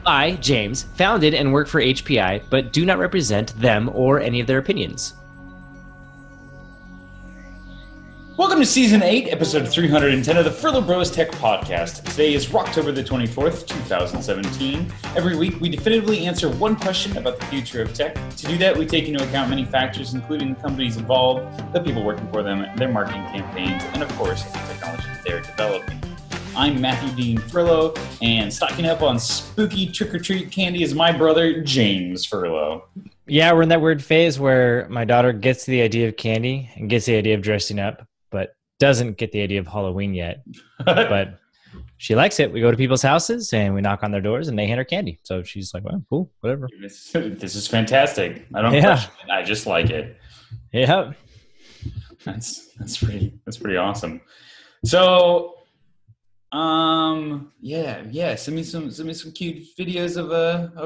I, James, founded and work for HPI, but do not represent them or any of their opinions. Welcome to Season 8, Episode 310 of the Furlo Bros Tech Podcast. Today is October the 24th, 2017. Every week, we definitively answer one question about the future of tech. To do that, we take into account many factors, including the companies involved, the people working for them, their marketing campaigns, and of course, the technology they're developing. I'm Matthew Dean Furlo, and stocking up on spooky trick-or-treat candy is my brother, James Furlo. Yeah, we're in that weird phase where my daughter gets the idea of candy and gets the idea of dressing up, but doesn't get the idea of Halloween yet. But she likes it. We go to people's houses and we knock on their doors and they hand her candy. So she's like, well, cool, whatever. This is fantastic. I don't question it. I just like it. Yeah. That's pretty awesome. So send me some cute videos of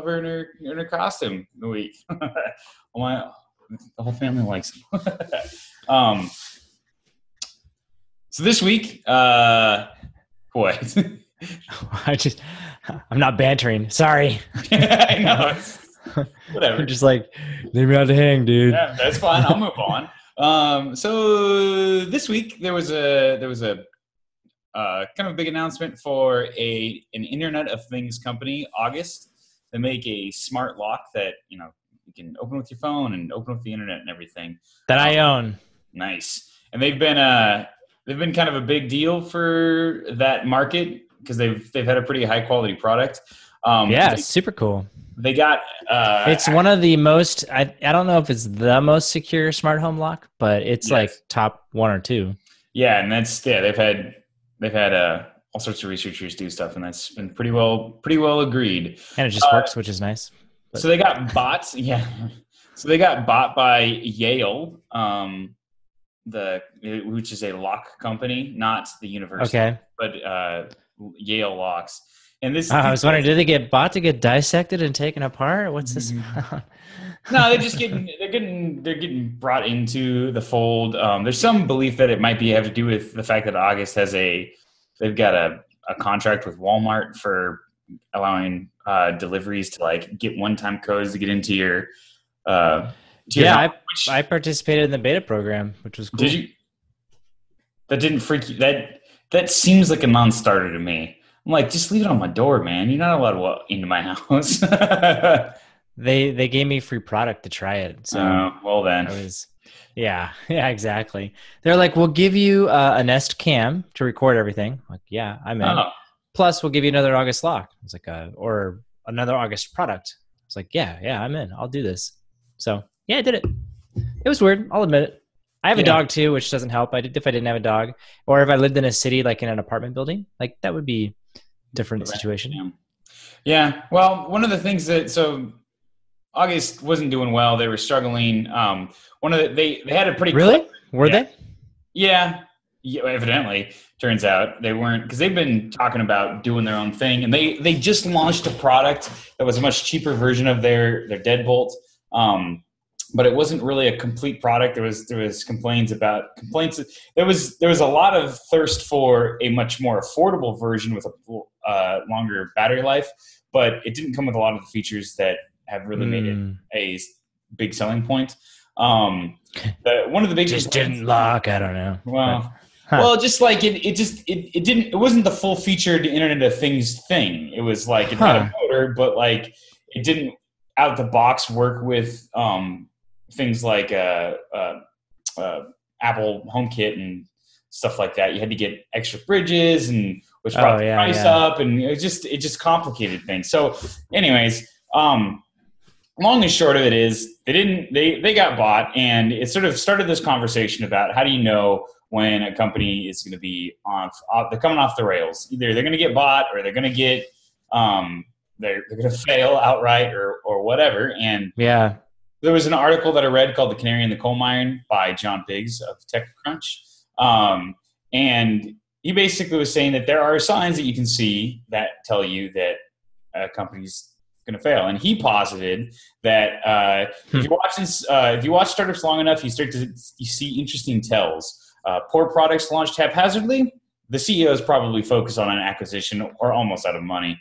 her in her costume a week. The whole family likes them. So this week, what? I'm not bantering. Sorry. I know. Whatever. I'm just like, leave me out to hang, dude. Yeah, that's fine. I'll move on. So this week there was a kind of a big announcement for an Internet of Things company, August. They make a smart lock that you can open with your phone and open with the internet and everything. That I own. Nice. And they've been kind of a big deal for that market because they've had a pretty high quality product. It's super cool. They got it's one of the most I don't know if it's the most secure smart home lock, but it's like top one or two. Yeah, and they've had all sorts of researchers do stuff, and that's been pretty well agreed. And it just works, which is nice. But. So they got bought. Yeah. So they got bought by Yale. Which is a lock company, not the university, but Yale locks. And this, I was wondering, did they get bought to get dissected and taken apart? What's this? No, they're getting brought into the fold. There's some belief that it might have to do with the fact that August they've got a contract with Walmart for allowing deliveries to get one-time codes to get into your. I participated in the beta program, which was cool. Did you? That didn't freak you? That seems like a non-starter to me. I'm like, just leave it on my door, man. You're not allowed to walk into my house. They gave me free product to try it. So well then. Yeah, exactly. They're like, we'll give you a Nest Cam to record everything. I'm like, yeah, I'm in. Oh. Plus, we'll give you another August lock. It's like or another August product. It's like, yeah, I'm in. I'll do this. So. Yeah, I did it. It was weird. I'll admit it. I have a dog too, which doesn't help. If I didn't have a dog, or if I lived in a city, like in an apartment building, that would be a different situation. Yeah. Well, one of the things so August wasn't doing well. They were struggling. They had a pretty were they? Yeah. Evidently, turns out they weren't, because they've been talking about doing their own thing, and they just launched a product that was a much cheaper version of their deadbolt. But it wasn't really a complete product. There was complaints. There was a lot of thirst for a much more affordable version with a longer battery life, but it didn't come with a lot of the features that have really made it a big selling point. One of the big just didn't lock. I don't know. Well, just like it didn't. It wasn't the full featured Internet of Things thing. It was like it had a motor, but it didn't out the box work with things like Apple HomeKit and stuff like that. You had to get extra bridges, and which brought the price up, and it just complicated things. So, anyways, long and short of it is they got bought, and it sort of started this conversation about how do you know when a company is going to be they're coming off the rails. Either they're going to get bought, or they're going to get they're going to fail outright, or whatever. And there was an article that I read called "The Canary in the Coal Mine" by John Biggs of TechCrunch, and he basically was saying that there are signs that you can see that tell you that a company's going to fail. And he posited that if you watch startups long enough, you see interesting tells. Poor products launched haphazardly. The CEOs probably focus on an acquisition or almost out of money.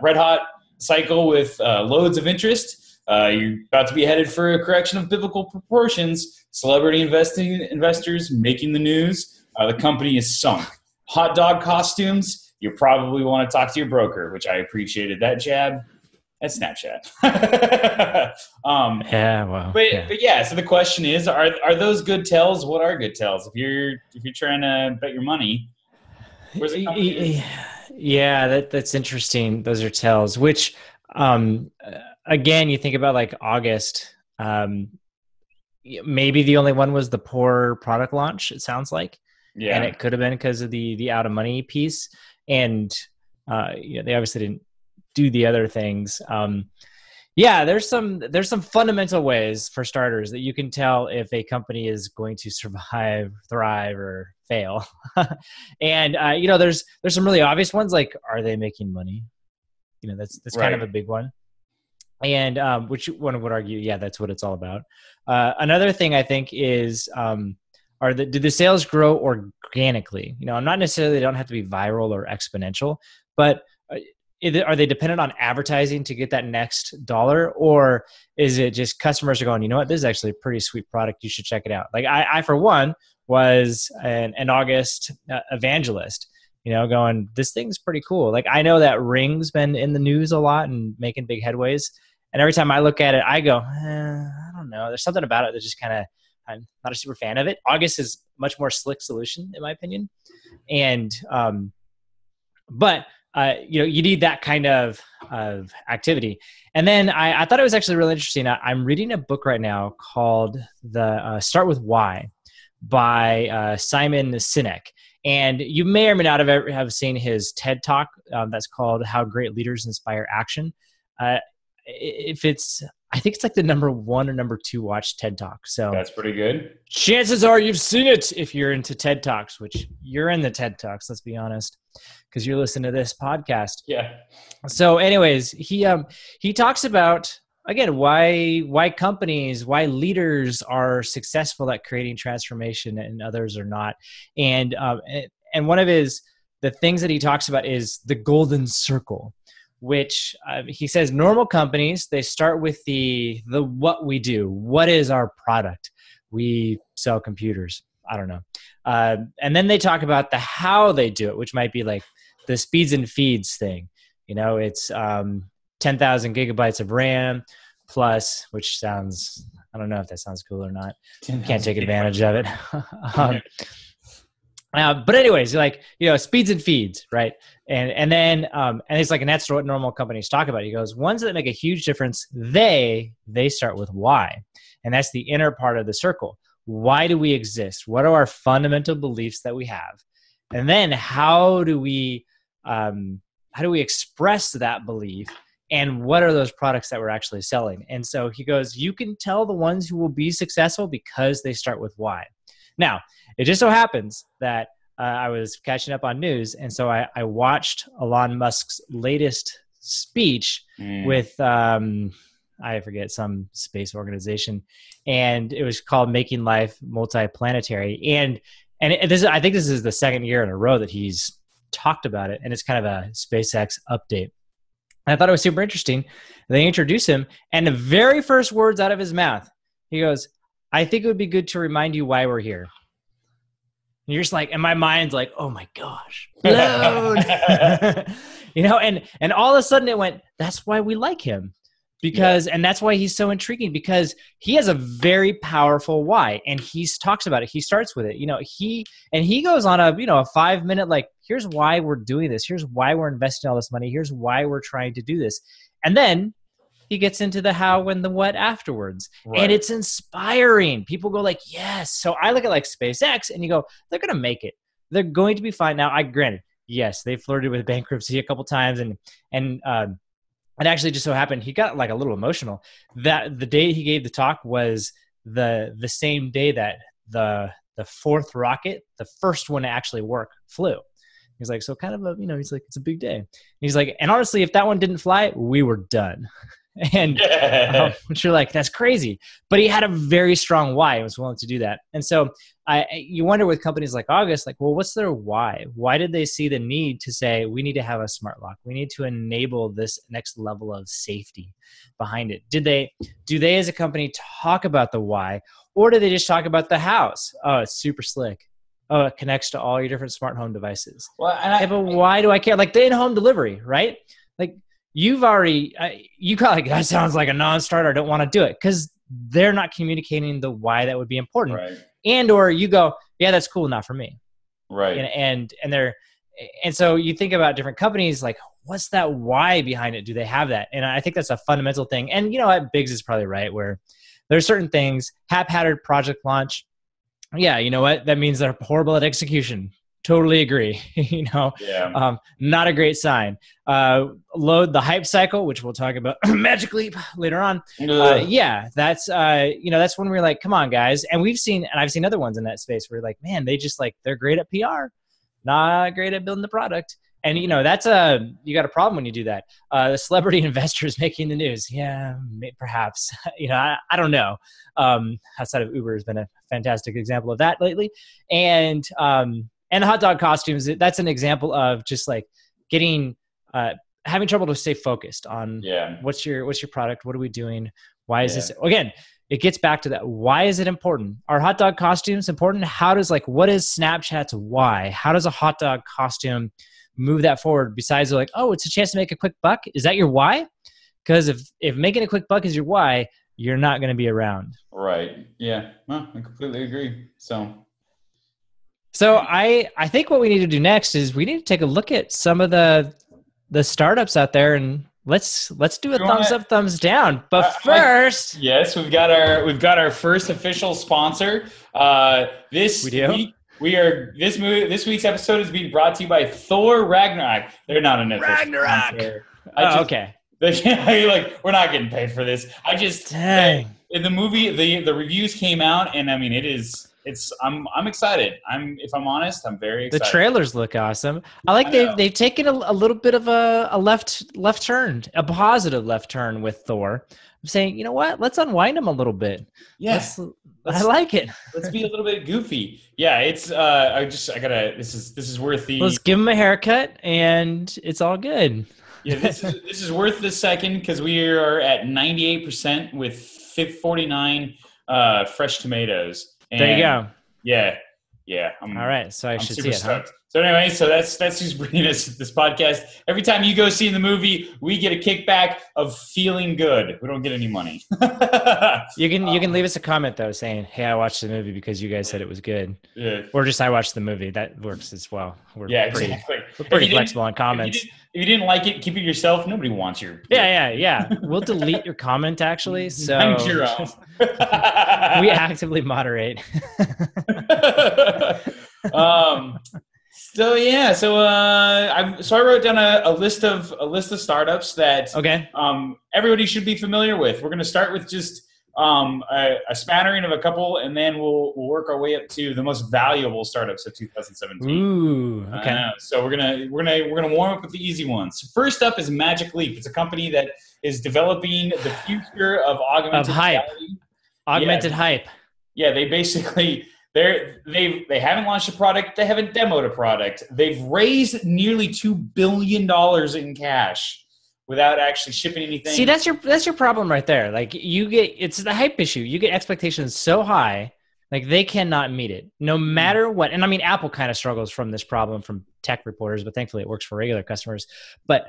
Red hot cycle with loads of interest. You're about to be headed for a correction of biblical proportions. Celebrity investors making the news. The company is sunk. Hot dog costumes. You probably want to talk to your broker, which I appreciated that jab. That's Snapchat. But yeah. So the question is, are those good tells? What are good tells? If you're trying to bet your money, where's the company? Yeah, that's interesting. Those are tells. Which, again, you think about like August. Maybe the only one was the poor product launch. It sounds like, and it could have been because of the out of money piece. And they obviously didn't do the other things. There's some fundamental ways, for starters, that you can tell if a company is going to survive, thrive, or fail. And there's some really obvious ones, like, are they making money? That's kind of a big one. And which one would argue, that's what it's all about. Another thing I think is, do the sales grow organically? I'm not necessarily, they don't have to be viral or exponential, but are they dependent on advertising to get that next dollar? Or is it just customers are going, you know what, this is actually a pretty sweet product, you should check it out. Like I for one, was an August evangelist, going, this thing's pretty cool. Like, I know that Ring's been in the news a lot and making big headways. And every time I look at it, I go, I don't know. There's something about it that just kind of, I'm not a super fan of it. August is much more slick solution, in my opinion. And, you need that kind of activity. And then I thought it was actually really interesting. I'm reading a book right now called the Start With Why by Simon Sinek. And you may or may not have seen his TED Talk that's called How Great Leaders Inspire Action. I think it's like the number 1 or number 2 watched TED Talk. So that's pretty good. Chances are you've seen it if you're into TED Talks, which you're in the TED Talks, let's be honest, because you're listening to this podcast. Yeah. So anyways, he talks about, again, why companies, why leaders are successful at creating transformation and others are not. And one of the things that he talks about is the golden circle, which he says normal companies, they start with the what we do. What is our product? We sell computers. I don't know. And then they talk about the how they do it, which might be like the speeds and feeds thing. It's 10,000 gigabytes of RAM plus, which sounds, I don't know if that sounds cool or not. Can't take advantage of it. But anyways, like, speeds and feeds, right? And then he's like, and that's what normal companies talk about. He goes, ones that make a huge difference, they start with why. And that's the inner part of the circle. Why do we exist? What are our fundamental beliefs that we have? And then how do we express that belief? And what are those products that we're actually selling? And so he goes, you can tell the ones who will be successful because they start with why. Now, it just so happens that I was catching up on news, and so I watched Elon Musk's latest speech with, I forget, some space organization, and it was called Making Life Multiplanetary. And I think this is the second year in a row that he's talked about it, and it's kind of a SpaceX update. And I thought it was super interesting. They introduce him, and the very first words out of his mouth, he goes, I think it would be good to remind you why we're here. And you're just like, and my mind's like, oh my gosh, blown. And all of a sudden it went, that's why we like him. And that's why he's so intriguing, because he has a very powerful why. And he talks about it. He starts with it. He goes on a 5-minute, like, here's why we're doing this. Here's why we're investing all this money. Here's why we're trying to do this. And then he gets into the how and the what afterwards. Right. And it's inspiring. People go like, yes. So I look at like SpaceX and you go, they're going to make it. They're going to be fine. Now, granted, yes, they flirted with bankruptcy a couple times. And it actually just so happened, he got like a little emotional that the day he gave the talk was the same day that the fourth rocket, the first one to actually work, flew. He's like, so kind of he's like, it's a big day. And he's like, and honestly, if that one didn't fly, we were done. And which you're like, that's crazy. But he had a very strong why and was willing to do that. And so you wonder with companies like August, like, well, what's their why? Why did they see the need to say, we need to have a smart lock? We need to enable this next level of safety behind it. Do they as a company talk about the why, or do they just talk about the house? Oh, it's super slick. Oh, it connects to all your different smart home devices. Well, but why do I care? Like the in-home delivery, right? Like you've already, you probably like, that sounds like a non-starter. I don't want to do it because they're not communicating the why that would be important. Right. And or you go, yeah, that's cool, not for me. Right. And so you think about different companies, like what's that why behind it? Do they have that? And I think that's a fundamental thing. And you know what, Biggs is probably right where there's certain things, haphazard project launch. Yeah, you know what? That means they're horrible at execution. Totally agree. Not a great sign. Load the hype cycle, which we'll talk about Magic Leap later on. That's that's when we're like, come on, guys. And I've seen other ones in that space where like, man, they're great at PR, not great at building the product. And you got a problem when you do that. The celebrity investors making the news. Yeah, perhaps. I don't know. Outside of Uber has been a fantastic example of that lately. And the hot dog costumes, that's an example of just like having trouble to stay focused on what's your product? What are we doing? Why is this? Again, it gets back to that. Why is it important? Are hot dog costumes important? what is Snapchat's why? How does a hot dog costume move that forward besides like, oh, it's a chance to make a quick buck? Is that your why? Because if making a quick buck is your why, you're not going to be around. Right. Yeah. Well, I completely agree. So I think what we need to do next is we need to take a look at some of the startups out there and let's do a thumbs up, thumbs down. But first, yes, we've got our first official sponsor. This week's episode is being brought to you by Thor Ragnarok. They're not an official sponsor. Okay. We're not getting paid for this. Dang. In the movie, the reviews came out, and I mean, I'm excited. If I'm honest, I'm very excited. The trailers look awesome. I like they've taken a little bit of a left turn, a positive left turn with Thor. I'm saying, you know what? Let's unwind them a little bit. Yes. I like it. Let's be a little bit goofy. Yeah, it's this is worth the. Let's give him a haircut and it's all good. Yeah, this is worth the second because we are at 98% with 49 fresh tomatoes. And there you go. Yeah. All right, so I should see it. Huh? So anyway, that's who's bringing us this podcast. Every time you go see the movie, we get a kickback of feeling good. We don't get any money. You can leave us a comment though, saying, "Hey, I watched the movie because you guys said it was good." Yeah. Or just I watched the movie. That works as well. Exactly. We're pretty flexible on comments. If you didn't like it, keep it yourself. Nobody wants your. Yeah. We'll delete your comment actually. So I'm your own. We actively moderate. So I wrote down a list of startups that everybody should be familiar with. We're going to start with just a smattering of a couple, and then we'll work our way up to the most valuable startups of 2017. Ooh, okay. So we're gonna warm up with the easy ones. So first up is Magic Leap. It's a company that is developing the future of augmented reality. Augmented hype. Yeah, they basically. They haven't launched a product. They haven't demoed a product. They've raised nearly $2 billion in cash without actually shipping anything. See, that's your problem right there. Like it's the hype issue. You get expectations so high, like they cannot meet it, no matter what. And I mean, Apple kind of struggles from this problem from tech reporters, but thankfully it works for regular customers. But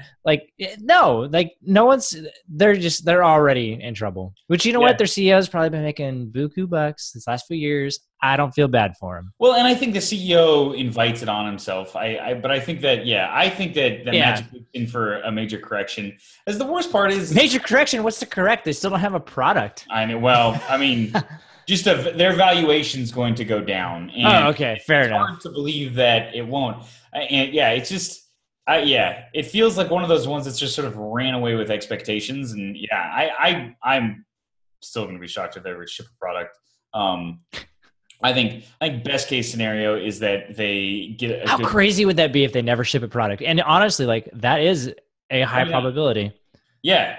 no one's. They're already in trouble. Which what, their CEO's probably been making buku bucks this last few years. I don't feel bad for him. Well, and I think the CEO invites it on himself. But I think that Magic Leap's in for a major correction. As the worst part is major correction. What's the correct? They still don't have a product. I know. Well, I mean, just their valuation's going to go down. And okay, fair enough. It's hard to believe that it won't. And it's just. It feels like one of those ones that's just sort of ran away with expectations. And I'm still going to be shocked if they ever ship a product. I think best case scenario is that they get. How crazy would that be if they never ship a product? And honestly, that is a high probability. Yeah.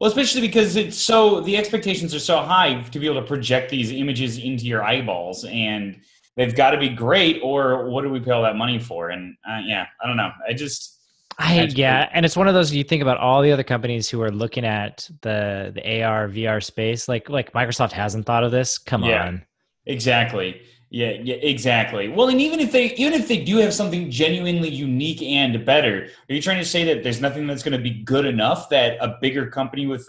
Well, especially because the expectations are so high to be able to project these images into your eyeballs, and they've got to be great, or what do we pay all that money for? And I don't know. And it's one of those, you think about all the other companies who are looking at the AR VR space, like Microsoft hasn't thought of this. Come on. Exactly. Yeah, exactly. Well, and even if they do have something genuinely unique and better, are you trying to say that there's nothing that's going to be good enough that a bigger company with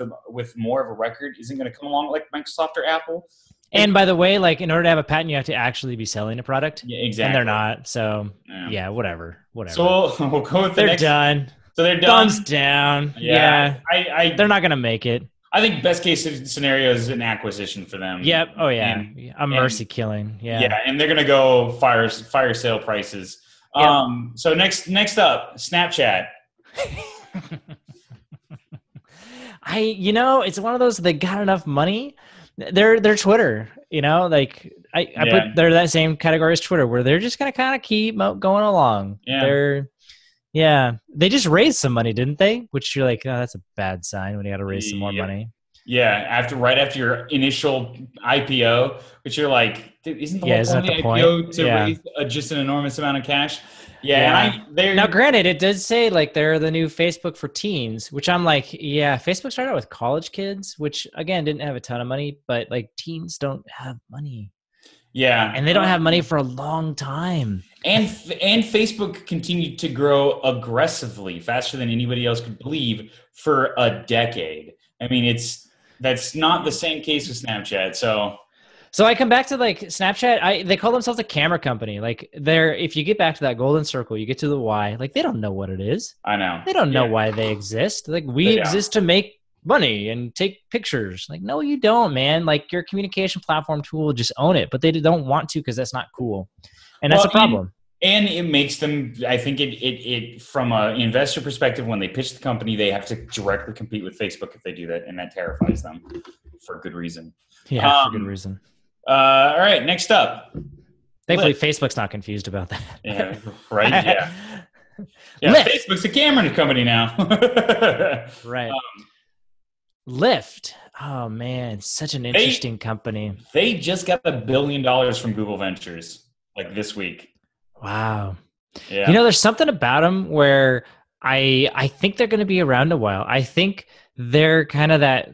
more of a record isn't going to come along, like Microsoft or Apple? And by the way, like, in order to have a patent, you have to actually be selling a product. Yeah, exactly. And they're not. So whatever. So we'll go with they're done. So they're done. Thumbs down. Yeah. They're not going to make it. I think best case scenario is an acquisition for them. Yep. Oh yeah. A mercy killing. Yeah. Yeah, and they're gonna go fire sale prices. Yep. So next up, Snapchat. It's one of those, they got enough money. They're Twitter, like I put, they're that same category as Twitter, where they're just gonna kind of keep going along. Yeah. They just raised some money, didn't they? Which you're like, oh, that's a bad sign when you got to raise some more money. Yeah, right after your initial IPO, which you're like, isn't the whole point of the IPO to raise just an enormous amount of cash? Yeah. Now, granted, it does say like they're the new Facebook for teens, which I'm like, yeah, Facebook started out with college kids, which again didn't have a ton of money, but like teens don't have money. Yeah. And they don't have money for a long time. And Facebook continued to grow aggressively, faster than anybody else could believe, for a decade. I mean, that's not the same case with Snapchat. So I come back to like Snapchat. They call themselves a camera company. Like if you get back to that golden circle, you get to the why. Like they don't know what it is. I know. They don't know why they exist. Like we exist to make money and take pictures. Like, no, you don't, man. Like your communication platform tool, just own it. But they don't want to because that's not cool. And that's a problem. And it makes them, I think it from an investor perspective, when they pitch the company, they have to directly compete with Facebook if they do that. And that terrifies them for good reason. Yeah, for good reason. All right, next up. Thankfully, Facebook's not confused about that. Yeah, right? Yeah. Yeah, Facebook's a camera company now. Right. Lyft. Oh, man, such an interesting company. They just got $1 billion from Google Ventures like this week. Wow. Yeah. There's something about them where I think they're going to be around a while. I think they're kind of that.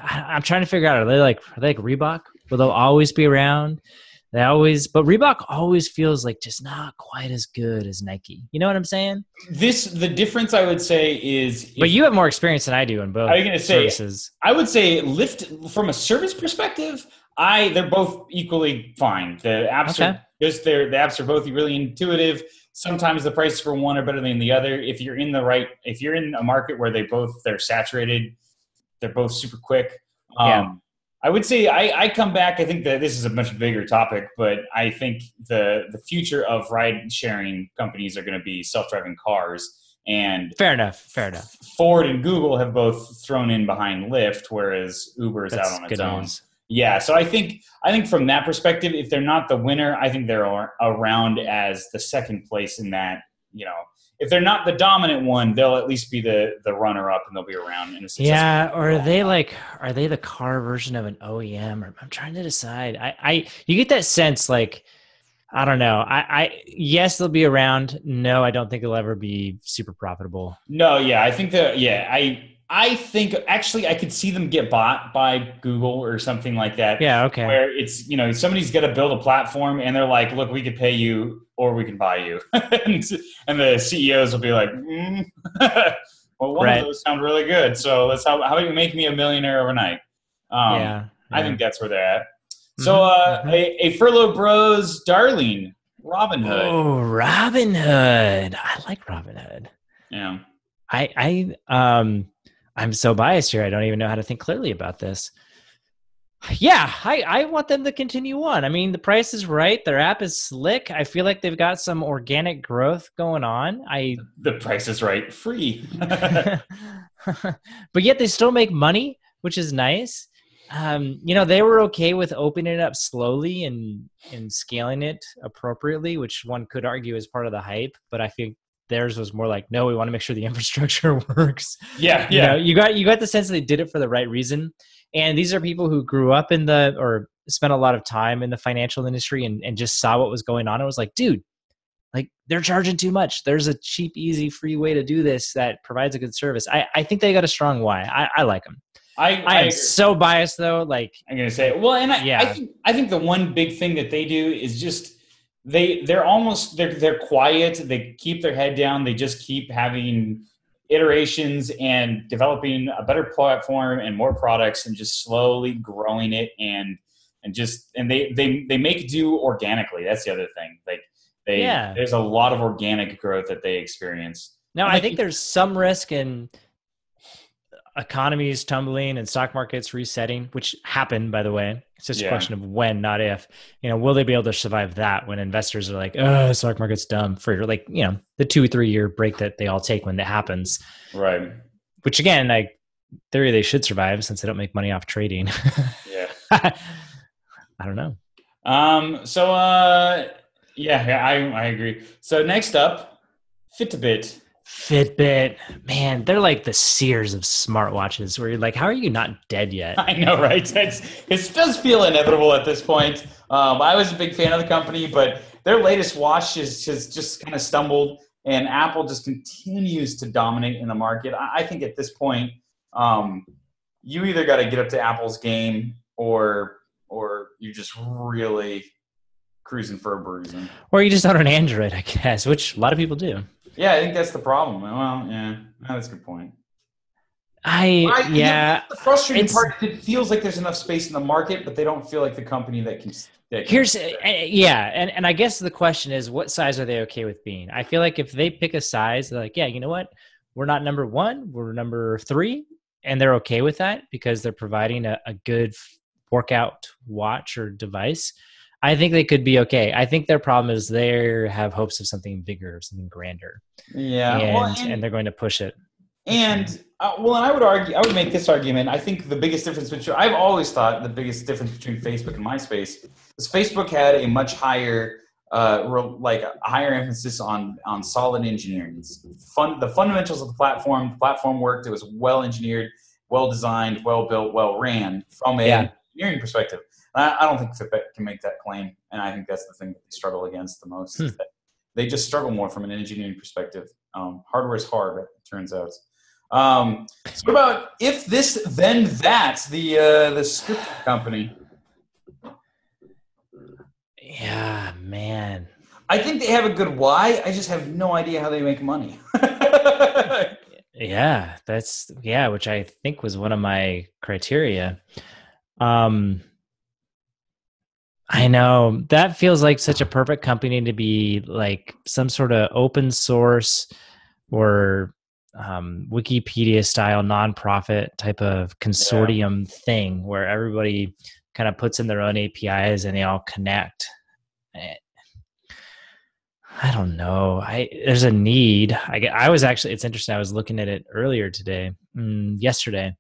I'm trying to figure out, are they like Reebok? Will they'll always be around? But Reebok always feels like just not quite as good as Nike. You know what I'm saying? The difference I would say is, but you have more experience than I do in both. I'm going to say services. I would say Lyft from a service perspective, they're both equally fine. The apps the apps are both really intuitive. Sometimes the prices for one are better than the other. If you're in a market where they're saturated, they're both super quick. I would say I come back. I think that this is a much bigger topic, but I think the future of ride sharing companies are going to be self-driving cars. And fair enough. Ford and Google have both thrown in behind Lyft, whereas Uber is out on its own. Yeah, so I think from that perspective, if they're not the winner, I think they're around as the second place in that. If they're not the dominant one, they'll at least be the runner-up, and they'll be around in a successful. Yeah, or are they the car version of an OEM? Or I'm trying to decide. You get that sense, like, I don't know. Yes, they'll be around. No, I don't think they'll ever be super profitable. No, yeah, I think I think actually I could see them get bought by Google or something like that. Yeah, okay. Where it's, somebody's got to build a platform and they're like, look, we could pay you or we can buy you. and the CEOs will be like, well, one of those sound really good. So how about you make me a millionaire overnight? I think that's where they're at. So a Furlo Bros darling, Robinhood. Oh, Robinhood. I like Robinhood. Yeah. I'm so biased here. I don't even know how to think clearly about this. Yeah, I want them to continue on. I mean, the price is right. Their app is slick. I feel like they've got some organic growth going on. The price is right. Free. But yet they still make money, which is nice. They were okay with opening it up slowly and scaling it appropriately, which one could argue is part of the hype. But I think theirs was more like, no, we want to make sure the infrastructure works. Yeah. You got the sense that they did it for the right reason. And these are people who grew up or spent a lot of time in the financial industry and just saw what was going on. It was like, dude, like they're charging too much. There's a cheap, easy, free way to do this that provides a good service. I think they got a strong why. I like them. I am so biased though. Like I'm gonna say, well, and I think the one big thing that they do is just they're quiet. They keep their head down. They just keep having iterations and developing a better platform and more products and just slowly growing it and they make do organically. That's the other thing. Like there's a lot of organic growth that they experience. Now, I think there's some risk in economies tumbling and stock markets resetting, which happened, by the way. It's just a question of when, not if. Will they be able to survive that when investors are like, oh, the stock market's dumb for like, the 2 or 3 year break that they all take when that happens. Right. Which again, theory they should survive since they don't make money off trading. Yeah. I don't know. I agree. So next up, Fitbit, man, they're like the Sears of smartwatches where you're like, how are you not dead yet? I know, right? It does feel inevitable at this point. I was a big fan of the company, but their latest watch has just kind of stumbled, and Apple just continues to dominate in the market. I think at this point, you either got to get up to Apple's game or you're just really cruising for a bruising. Or you just own an Android, I guess, which a lot of people do. Yeah, I think that's the problem. Well, yeah, that's a good point. The frustrating part is it feels like there's enough space in the market, but they don't feel like the company that can. And I guess the question is, what size are they okay with being? I feel like if they pick a size, they're like, yeah, you know what? We're not number 1, we're number 3, and they're okay with that because they're providing a good workout watch or device. I think they could be okay. I think their problem is they have hopes of something bigger, something grander. Yeah. And they're going to push it. And I would make this argument. I think the biggest difference I've always thought the biggest difference between Facebook and MySpace is Facebook had a much higher, a higher emphasis on solid engineering. The fundamentals of the platform worked. It was well engineered, well designed, well built, well ran from an engineering perspective. I don't think Fitbit can make that claim, and I think that's the thing that they struggle against the most. Is that they just struggle more from an engineering perspective. Hardware is hard, it turns out. So what about If This Then That, the script company? Yeah, man. I think they have a good why. I just have no idea how they make money. Which I think was one of my criteria. I know that feels like such a perfect company to be like some sort of open source or Wikipedia style nonprofit type of consortium thing where everybody kind of puts in their own APIs and they all connect. I don't know. There's a need. It's interesting. I was looking at it earlier yesterday,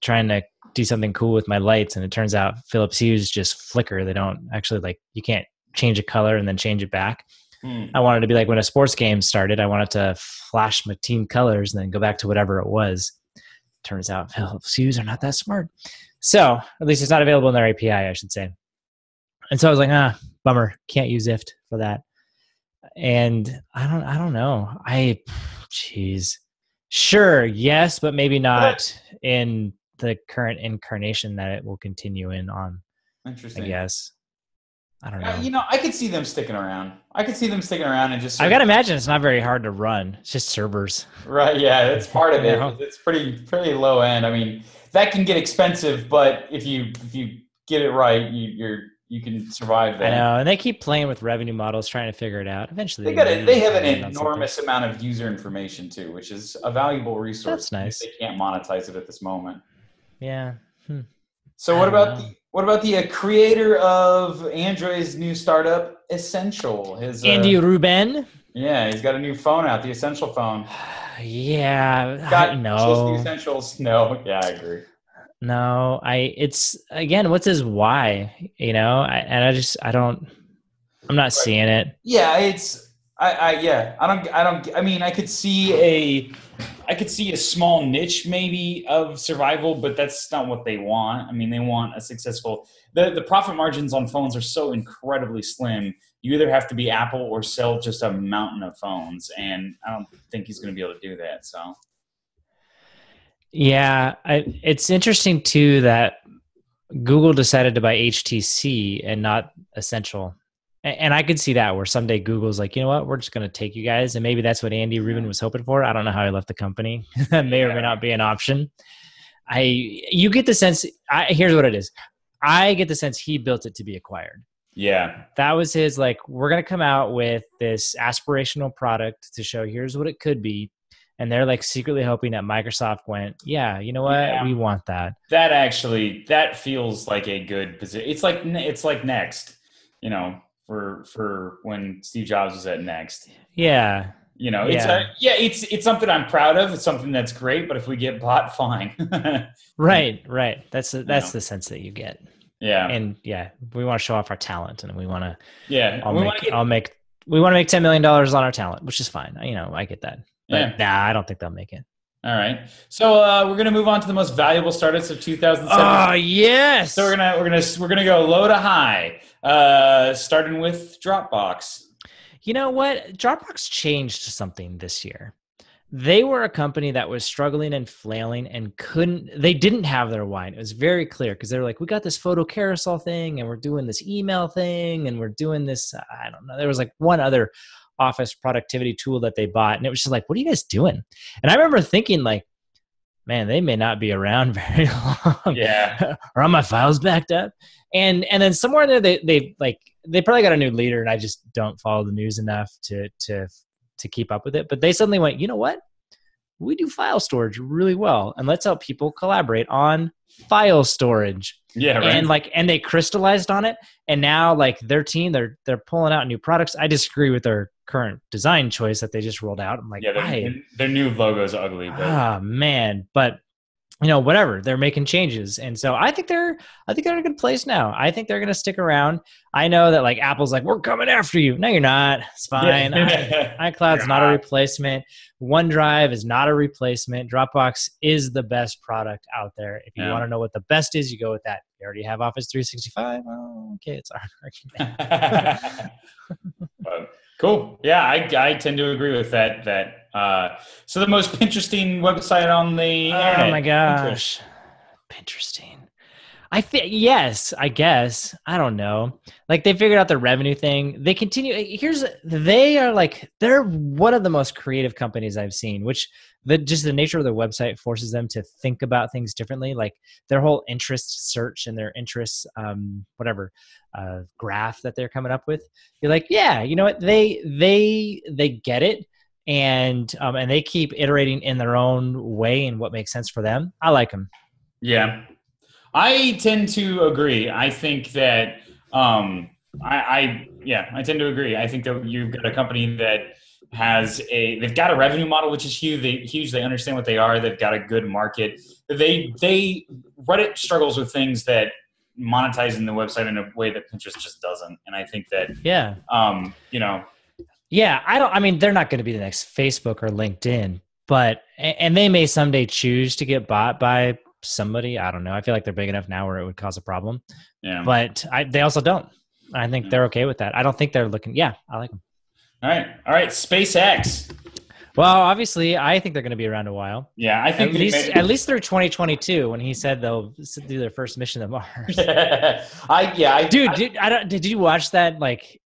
trying to do something cool with my lights, and it turns out Philips Hues just flicker. They don't actually you can't change a color and then change it back. I wanted to be like when a sports game started, I wanted to flash my team colors and then go back to whatever it was. Turns out Philips Hues are not that smart. So at least it's not available in their API, I should say. And so I was like, bummer. Can't use IFT for that. And I don't know. Sure. Yes, but maybe not in the current incarnation that it will continue on. Interesting. I guess. I don't know. I could see them sticking around. And just. I gotta imagine it's not very hard to run. It's just servers. Right. Yeah, that's part of it. It's pretty low end. I mean, that can get expensive, but if you get it right, you can survive that. I know, and they keep playing with revenue models, trying to figure it out. Eventually, they have an enormous amount of user information too, which is a valuable resource. That's nice. They can't monetize it at this moment. Yeah. So what about the creator of Android's new startup, Essential? Andy Rubin. Yeah, he's got a new phone out, the Essential phone. Yeah, no. The Essentials. No, yeah, I agree. No, it's again, what's his why? I'm not seeing it. Yeah, I mean, I could see a small niche maybe of survival, but that's not what they want. I mean, they want a successful. The profit margins on phones are so incredibly slim. You either have to be Apple or sell just a mountain of phones, and I don't think he's going to be able to do that. So, yeah, it's interesting too that Google decided to buy HTC and not Essential. And I could see that where someday Google's like, you know what, we're just going to take you guys. And maybe that's what Andy Rubin was hoping for. I don't know how he left the company. That may or may not be an option. You get the sense, here's what it is. I get the sense he built it to be acquired. Yeah. That was his, like, we're going to come out with this aspirational product to show here's what it could be. And they're like secretly hoping that Microsoft went, yeah, you know what? Yeah. We want that. That feels like a good position. It's like Next, you know, for when Steve Jobs was at Next. Yeah. You know, it's something I'm proud of. It's something that's great, but if we get bought, fine. Right. That's the sense that you get. Yeah. And yeah, we want to show off our talent and we want to, we want to make $10 million on our talent, which is fine. You know, I get that. But I don't think they'll make it. All right. So we're gonna move on to the most valuable startups of 2007. Oh yes. So we're gonna go low to high, starting with Dropbox. You know what? Dropbox changed something this year. They were a company that was struggling and flailing and they didn't have their why. It was very clear because they were like, we got this photo carousel thing and we're doing this email thing and we're doing this, I don't know. There was like one other office productivity tool that they bought. And it was just like, what are you guys doing? And I remember thinking like, man, they may not be around very long. Yeah. Are all my files backed up? And then somewhere in there, they probably got a new leader and I just don't follow the news enough to keep up with it. But they suddenly went, you know what? We do file storage really well. And let's help people collaborate on file storage. Yeah, right. And they crystallized on it. And now like their team, they're pulling out new products. I disagree with their current design choice that they just rolled out. I'm like, their new logo is ugly. But. Man. But you know, whatever, they're making changes. And so I think they're in a good place now. I think they're going to stick around. I know that like Apple's like, we're coming after you. No, you're not. It's fine. iCloud's not a replacement. OneDrive is not a replacement. Dropbox is the best product out there. If you want to know what the best is, you go with that. You already have Office 365. Oh, okay. It's our argument. Cool. Yeah, I tend to agree with that. So the most interesting website on the internet. Oh my gosh. Pinteresting. Yes, I guess. I don't know. Like they figured out the revenue thing. They continue. They're one of the most creative companies I've seen, which just the nature of their website forces them to think about things differently. Like their whole interest search and their interests, graph that they're coming up with. You're like, yeah, you know what? They get it. And they keep iterating in their own way and what makes sense for them. I like them. Yeah. I tend to agree. I think that I tend to agree. I think that you've got a company that they've got a revenue model which is huge. They understand what they are. They've got a good market. Reddit struggles with things that monetizing the website in a way that Pinterest just doesn't. And I think that they're not going to be the next Facebook or LinkedIn, but they may someday choose to get bought by somebody. I don't know. I feel like they're big enough now where it would cause a problem. Yeah. But they also don't. I think they're okay with that. I don't think they're looking. Yeah, I like them. All right. SpaceX. Well, obviously, I think they're going to be around a while. Yeah, I think at least through 2022, when he said they'll do their first mission to Mars. Did you watch that? Like,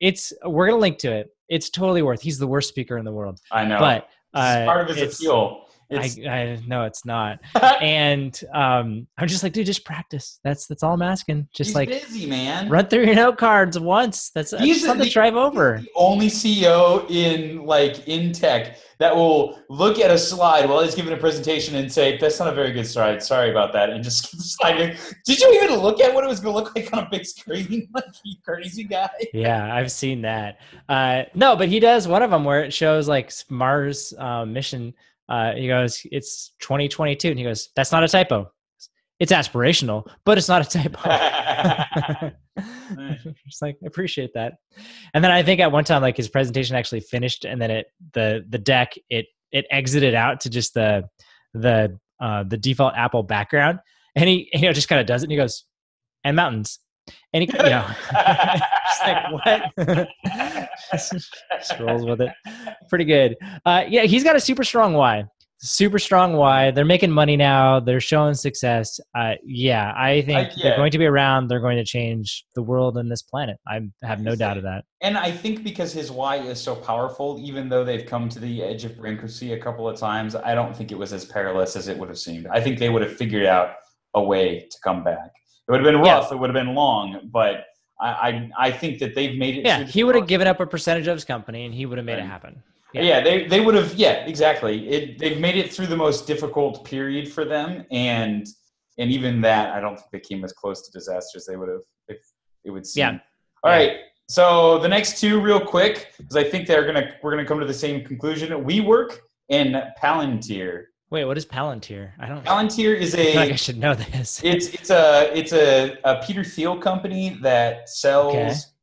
we're going to link to it. It's totally worth. He's the worst speaker in the world. I know, but part of it's a fuel. I know it's not. And I'm just like, dude, just practice. That's all I'm asking. He's busy, man. Run through your note cards once. That's something to drive over. He's the only CEO in tech that will look at a slide while he's giving a presentation and say, that's not a very good slide. Sorry about that. And just keep the slide. Did you even look at what it was going to look like on a big screen? Like, you crazy guy. Yeah, I've seen that. No, but he does one of them where it shows like Mars mission. He goes, it's 2022. And he goes, that's not a typo. it's aspirational, but it's not a typo. Just like, I appreciate that. And then I think at one time, like his presentation actually finished, and then the deck it exited out to just the default Apple background, and he just kind of does it, and he goes, and mountains, and he just like, what? Just rolls with it. Pretty good. Yeah, he's got a super strong why. Super strong why. They're making money now. They're showing success. Yeah, I think they're going to be around. They're going to change the world and this planet. I have no doubt of that. And I think because his why is so powerful, even though they've come to the edge of bankruptcy a couple of times, I don't think it was as perilous as it would have seemed. I think they would have figured out a way to come back. It would have been rough. Yeah. It would have been long, but I think that they've made it. Yeah, he would have given up a percentage of his company, and he would have made it happen. Yeah, they would have. Yeah, exactly. They've made it through the most difficult period for them, and even that, I don't think they came as close to disaster as they would have if it would seem. Yeah. All right. So the next two, real quick, because I think we're gonna come to the same conclusion. WeWork and Palantir. Wait, what is Palantir? I don't. Palantir is I feel like I should know this. It's a Peter Thiel company that sells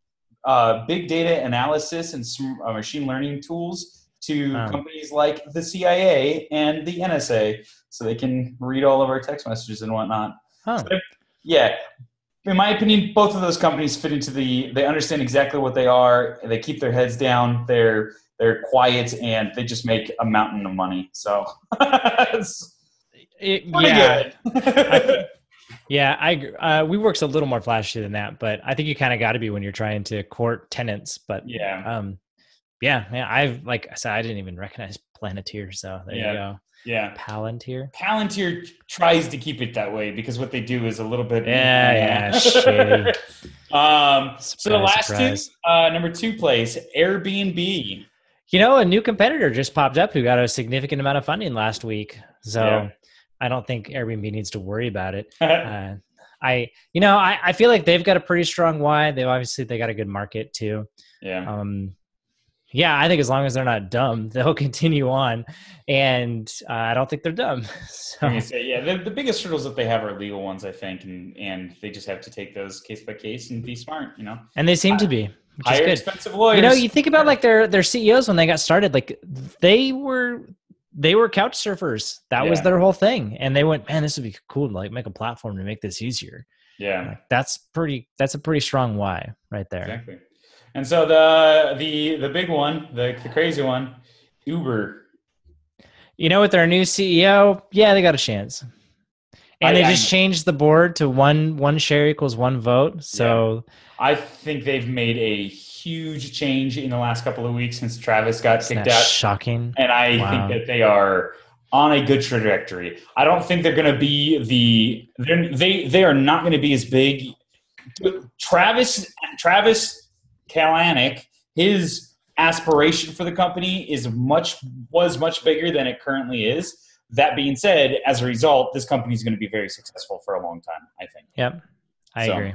big data analysis and machine learning tools to companies like the CIA and the NSA, so they can read all of our text messages and whatnot. Huh. So, yeah, in my opinion, both of those companies fit into they understand exactly what they are. They keep their heads down. They're quiet, and they just make a mountain of money. So it's pretty good. I agree. WeWork's a little more flashy than that, but I think you kind of got to be when you're trying to court tenants. But I've, like I said, I didn't even recognize Palantir, so there you go. Yeah. Palantir tries to keep it that way because what they do is a little bit shady. So the last two, number 2 place, Airbnb. A new competitor just popped up who got a significant amount of funding last week. So I don't think Airbnb needs to worry about it. I feel like they've got a pretty strong why. They got a good market too. Yeah. I think as long as they're not dumb, they'll continue on, and I don't think they're dumb. So the biggest hurdles that they have are legal ones, I think, and they just have to take those case by case and be smart, And they seem to be, which is good. Expensive lawyers. You think about like their CEOs when they got started, like they were couch surfers. That was their whole thing, and they went, man, this would be cool to like make a platform to make this easier. Yeah, like, that's a pretty strong why right there. Exactly. And so the big one, the crazy one, Uber. With their new CEO, they got a chance. And they just changed the board to one share equals one vote. So I think they've made a huge change in the last couple of weeks since Travis got kicked out. Shocking. And I think that they are on a good trajectory. I don't think they're going to be they are not going to be as big. Travis Kalanick, his aspiration for the company was much bigger than it currently is. That being said, as a result, this company is going to be very successful for a long time, I think. Yep. I agree.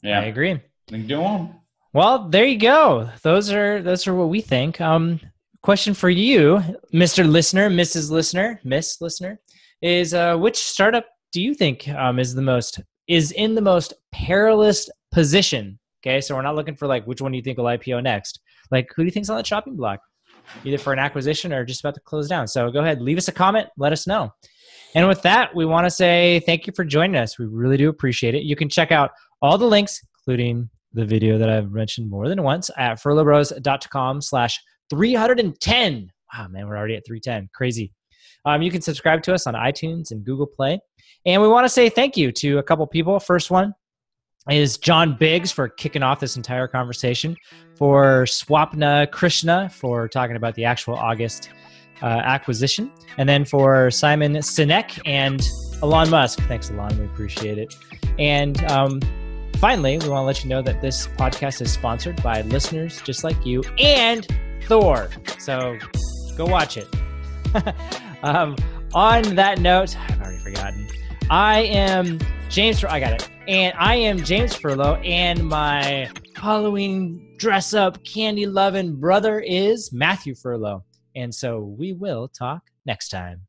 Yeah. I agree. Go on. Well, there you go. Those are what we think. Question for you, Mr. Listener, Mrs. Listener, Miss Listener, is which startup do you think is in the most perilous position? Okay, so we're not looking for like which one do you think will IPO next. Like, who do you think's on the chopping block, either for an acquisition or just about to close down? So go ahead, leave us a comment, let us know. And with that, we want to say thank you for joining us. We really do appreciate it. You can check out all the links, including the video that I've mentioned more than once, at furlobros.com/310. Wow, man, we're already at 310. Crazy. You can subscribe to us on iTunes and Google Play. And we want to say thank you to a couple people. First one is John Biggs for kicking off this entire conversation, for Swapna Krishna for talking about the actual August acquisition, and then for Simon Sinek and Elon Musk. Thanks, Elon. We appreciate it. And finally, we want to let you know that this podcast is sponsored by listeners just like you and Thor. So go watch it. On that note, I've already forgotten. I am James Furlo, and my Halloween dress-up, candy-loving brother is Matthew Furlo. And so we will talk next time.